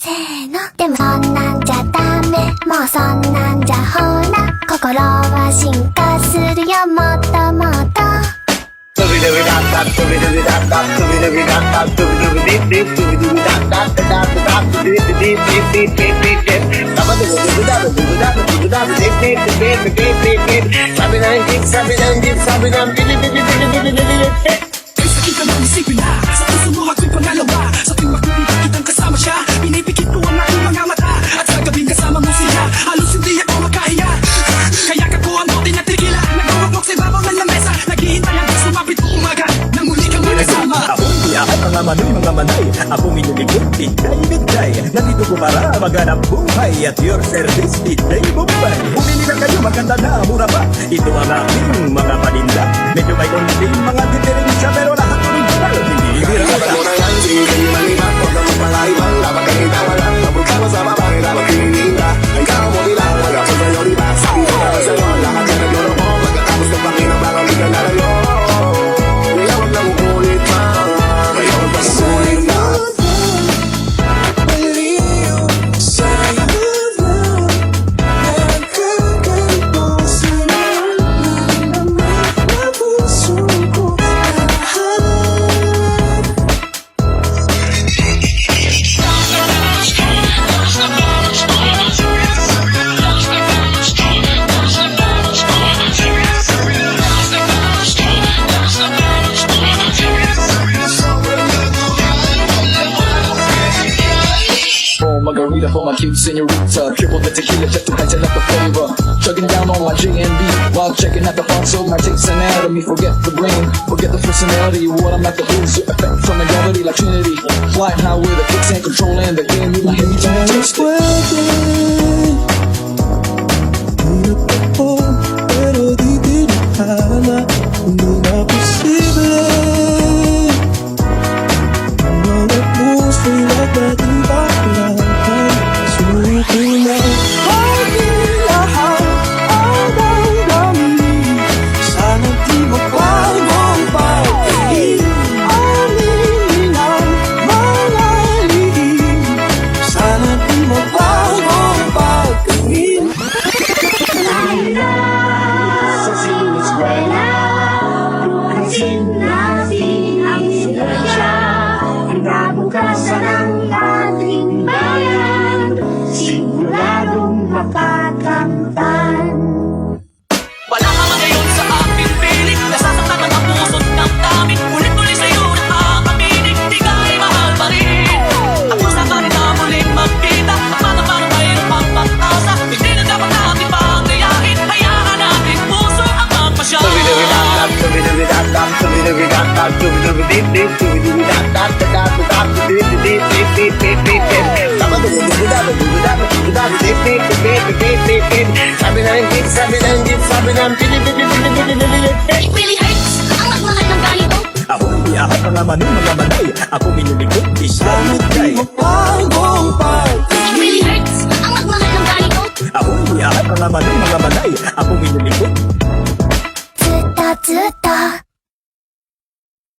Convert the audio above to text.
せーのでもそんなんじゃダメもうそんなんじゃほら心は進化するよもっともっとSakit ka nang isipin na Sa puso mo ako'y pangalawa Sa tuwing magpipikit kitang kasama siya Pinipikit ko ang aking mga mata At sa gabing kasama mo siya Halos hindi ako makahiya Kaya ka ko ang bote na trikila Nagawak sa ibabaw ng lamesa Naghihintay hanggang sumapit ko umaga Nang muli kang manasama Ako'y biyahan mga manoy mga manay Ako minulikod, biday. Nandito ko para maghanap buhay At your service, biday Mumbai. Bumili na kayo, maganda na, mura pa. Ito ang aking mga paninda. Medyo may konting mga diferensya pero lahat original. Hindi hirap ka. Margarita for my cute senorita. Triple the tequila just to heighten up the flavor. Chugging down on my J&B while checking out the parts of my taste anatomy. Forget the brain, forget the personality. What I'm at the booze, effect from the gravity like Trinity. Flying high with the kicks and controlling the game. You like me to taste it. Pero di tinakala Hindi na posible Mga puso'y nagdating baklaan Suko na aking lahat Ang damdamin Sana di magpagong pag-ibig Aminin ang mga lihim Sana di magpagong pag-ibig Sa siniswela Bukasin natin ang sinesya Kinabukasan ng ating bayan Siguradong mapakamtan Wala ka man ngayon sa aking piling Nasasaktan ang puso't damdamin Ulit-ulit sa'yo nakakaminig Di ka ay mahal pa rin At kung saan na muling magkita At parang mayroon pang pag-asa Hindi na dapat natin panggayahin Hayaan natin puso ang magpasya It really hurts ang magmahal ng ganito Ako'y biyahan mga manoy mga manay Ako minulikod, biday. Magpagong pag-ibig It really hurts ang magmahal ng ganito Ako'y biyahan mga manoy mga manay Ako minulikod,